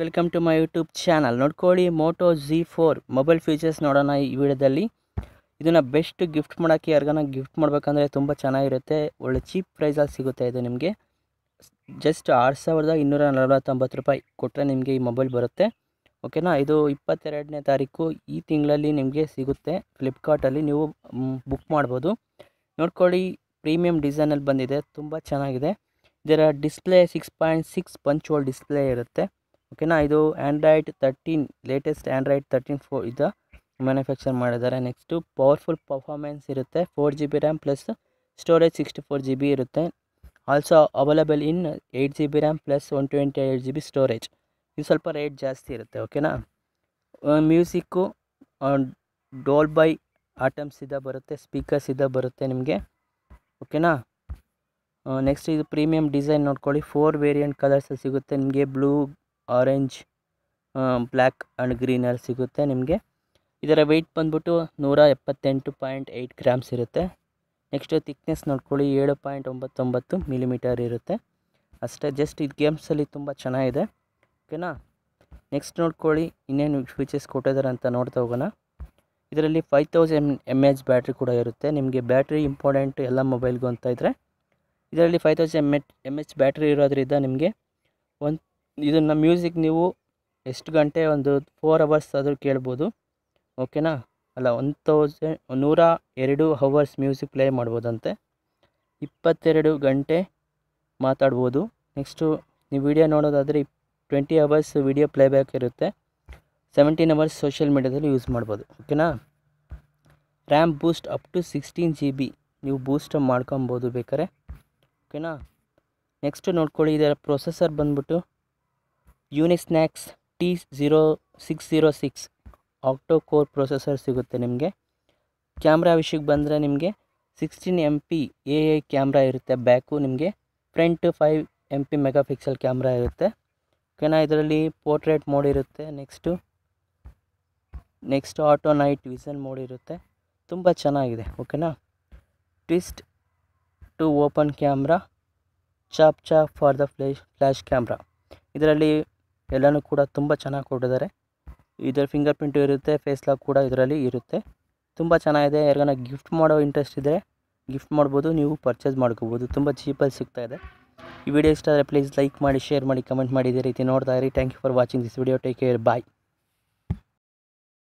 Welcome to my YouTube channel. ನೋಡ್ಕೊಳ್ಳಿ, Moto Z4 mobile features ನೋಡೋಣ ಈ ವಿಡಿಯೋದಲ್ಲಿ. ಇದನ್ನು ಬೆಸ್ಟ್ ಗಿಫ್ಟ್ ಮಾಡೋಕ್ಕೆ ಯಾರಿಗಾನ ಗಿಫ್ಟ್ ಮಾಡಬೇಕಂದ್ರೆ ತುಂಬ ಚೆನ್ನಾಗಿರುತ್ತೆ. ಒಳ್ಳೆ ಚೀಪ್ ಪ್ರೈಸಲ್ಲಿ ಸಿಗುತ್ತೆ. ಇದು ನಿಮಗೆ ಜಸ್ಟ್ 6249 ರೂಪಾಯಿ ಕೊಟ್ಟರೆ ನಿಮಗೆ ಈ ಮೊಬೈಲ್ ಬರುತ್ತೆ. ಓಕೆನಾ. ಇದು 22ನೇ ತಾರೀಕು ಈ ತಿಂಗಳಲ್ಲಿ ನಿಮಗೆ ಸಿಗುತ್ತೆ. ಫ್ಲಿಪ್ಕಾರ್ಟಲ್ಲಿ ನೀವು ಬುಕ್ ಮಾಡ್ಬೋದು. ನೋಡ್ಕೊಳ್ಳಿ, ಪ್ರೀಮಿಯಂ ಡಿಸೈನಲ್ಲಿ ಬಂದಿದೆ, ತುಂಬ ಚೆನ್ನಾಗಿದೆ. ಇದರ ಡಿಸ್ಪ್ಲೇ 6.6 ಪಂಚ್ ಹೋಲ್ ಡಿಸ್ಪ್ಲೇ ಇರುತ್ತೆ. ಓಕೆನಾ. ಇದು ಆ್ಯಂಡ್ರಾಯ್ಡ್ 13 ಲೇಟೆಸ್ಟ್ ಆ್ಯಂಡ್ರಾಯ್ಡ್ 13 ಇದು ಮ್ಯಾನುಫ್ಯಾಕ್ಚರ್ ಮಾಡಿದ್ದಾರೆ. ನೆಕ್ಸ್ಟು ಪವರ್ಫುಲ್ ಪರ್ಫಾರ್ಮೆನ್ಸ್ ಇರುತ್ತೆ. 4GB RAM plus storage 64GB ಇರುತ್ತೆ. Also available in 8GB RAM plus 128GB storage. ಇದು ಸ್ವಲ್ಪ ರೇಟ್ ಜಾಸ್ತಿ ಇರುತ್ತೆ. ಓಕೆನಾ. ಮ್ಯೂಸಿಕ್ಕು ಡೋಲ್ಬೈ ಆಟಮ್ಸ್ ಇದ್ದ ಬರುತ್ತೆ, ಸ್ಪೀಕರ್ಸ್ ಇದ್ದ ಬರುತ್ತೆ ನಿಮಗೆ. ಓಕೆನಾ. ನೆಕ್ಸ್ಟ್ ಇದು ಪ್ರೀಮಿಯಂ ಡಿಸೈನ್ ನೋಡ್ಕೊಳ್ಳಿ. 4 ವೇರಿಯಂಟ್ ಕಲರ್ಸಲ್ಲಿ ಸಿಗುತ್ತೆ ನಿಮಗೆ. ಬ್ಲೂ, ಆರೆಂಜ್, ಬ್ಲ್ಯಾಕ್ ಆ್ಯಂಡ್ ಗ್ರೀನಲ್ಲಿ ಸಿಗುತ್ತೆ ನಿಮಗೆ. ಇದರ ವೆಯ್ಟ್ ಬಂದ್ಬಿಟ್ಟು 178.8 ಗ್ರಾಮ್ಸ್ ಇರುತ್ತೆ. ನೆಕ್ಸ್ಟು ಥಿಕ್ನೆಸ್ ನೋಡ್ಕೊಳ್ಳಿ, 7.99 ಮಿಲಿಮೀಟರ್ ಇರುತ್ತೆ ಅಷ್ಟೇ. ಜಸ್ಟ್ ಇದು ಗೇಮ್ಸಲ್ಲಿ ತುಂಬ ಚೆನ್ನಾಗಿದೆ. ಓಕೆನಾ. ನೆಕ್ಸ್ಟ್ ನೋಡ್ಕೊಳ್ಳಿ, ಇನ್ನೇನು ಫೀಚರ್ಸ್ ಕೊಟ್ಟಿದ್ದಾರೆ ಅಂತ ನೋಡ್ತಾ ಹೋಗೋಣ. ಇದರಲ್ಲಿ 5000 mAh ಬ್ಯಾಟ್ರಿ ಕೂಡ ಇರುತ್ತೆ ನಿಮಗೆ. ಬ್ಯಾಟ್ರಿ ಇಂಪಾರ್ಟೆಂಟ್ ಎಲ್ಲ ಮೊಬೈಲ್ಗೂ ಅಂತ ಇದ್ದರೆ ಇದರಲ್ಲಿ 5000 mAh ಬ್ಯಾಟ್ರಿ ಇರೋದ್ರಿಂದ ನಿಮಗೆ ಇದನ್ನು ಮ್ಯೂಸಿಕ್ ನೀವು ಎಷ್ಟು ಗಂಟೆ, ಒಂದು 4 ಅವರ್ಸ್ ಆದರೂ ಕೇಳ್ಬೋದು. ಓಕೆನಾ. ಅಲ್ಲ, 102 ಅವರ್ಸ್ ಮ್ಯೂಸಿಕ್ ಪ್ಲೇ ಮಾಡ್ಬೋದಂತೆ. 22 ಗಂಟೆ ಮಾತಾಡ್ಬೋದು. ನೆಕ್ಸ್ಟು ನೀವು ವಿಡಿಯೋ ನೋಡೋದಾದರೆ 20 ಅವರ್ಸ್ ವಿಡಿಯೋ ಪ್ಲೇಬ್ಯಾಕ್ ಇರುತ್ತೆ. 17 ಅವರ್ಸ್ ಸೋಷಿಯಲ್ ಮೀಡ್ಯಾದಲ್ಲಿ ಯೂಸ್ ಮಾಡ್ಬೋದು. ಓಕೆನಾ. RAM Boost up to 16GB ನೀವು ಬೂಸ್ಟ್ ಮಾಡ್ಕೊಬೋದು ಬೇಕಾರೆ. ಓಕೆನಾ. ನೆಕ್ಸ್ಟು ನೋಡ್ಕೊಳ್ಳಿ, ಇದರ ಪ್ರೊಸೆಸರ್ ಬಂದ್ಬಿಟ್ಟು ಯುನಿಸ್ನ್ಯಾಕ್ಸ್ T0606 ಆಕ್ಟೋ ಕೋರ್ ಪ್ರೊಸೆಸರ್ ಸಿಗುತ್ತೆ ನಿಮಗೆ. ಕ್ಯಾಮ್ರಾ ವಿಷಯಕ್ಕೆ ಬಂದರೆ ನಿಮಗೆ 16MP AI ಕ್ಯಾಮ್ರಾ ಇರುತ್ತೆ ಬ್ಯಾಕು ನಿಮಗೆ. ಫ್ರಂಟ್ 5MP ಮೆಗಾಪಿಕ್ಸೆಲ್ ಕ್ಯಾಮ್ರಾ ಇರುತ್ತೆ. ಓಕೆನಾ. ಇದರಲ್ಲಿ ಪೋರ್ಟ್ರೇಟ್ ಮೋಡ್ ಇರುತ್ತೆ. Next auto night vision mode ಇರುತ್ತೆ. ತುಂಬ ಚೆನ್ನಾಗಿದೆ. ಓಕೆನಾ. Twist to open camera, chop for the flash camera. ಇದರಲ್ಲಿ ಎಲ್ಲನೂ ಕೂಡ ತುಂಬ ಚೆನ್ನಾಗಿ ಕೊಟ್ಟಿದ್ದಾರೆ. ಇದರ ಫಿಂಗರ್ ಪ್ರಿಂಟು ಇರುತ್ತೆ, ಫೇಸ್ ಲಾಕ್ ಕೂಡ ಇದರಲ್ಲಿ ಇರುತ್ತೆ. ತುಂಬ ಚೆನ್ನಾಗಿದೆ. ಯಾರಿಗಾನ ಗಿಫ್ಟ್ ಮಾಡೋ ಇಂಟ್ರೆಸ್ಟ್ ಇದ್ದರೆ ಗಿಫ್ಟ್ ಮಾಡ್ಬೋದು, ನೀವು ಪರ್ಚೇಸ್ ಮಾಡ್ಕೋಬೋದು. ತುಂಬ ಚೀಪಲ್ಲಿ ಸಿಗ್ತಾಯಿದೆ. ಈ ವಿಡಿಯೋ ಇಷ್ಟ ಆದರೆ ಪ್ಲೀಸ್ ಲೈಕ್ ಮಾಡಿ, ಶೇರ್ ಮಾಡಿ, ಕಮೆಂಟ್ ಮಾಡಿ. ಇದೇ ರೀತಿ ನೋಡ್ತಾ ಇರಿ. Thank you for watching this video. Take care. Bye.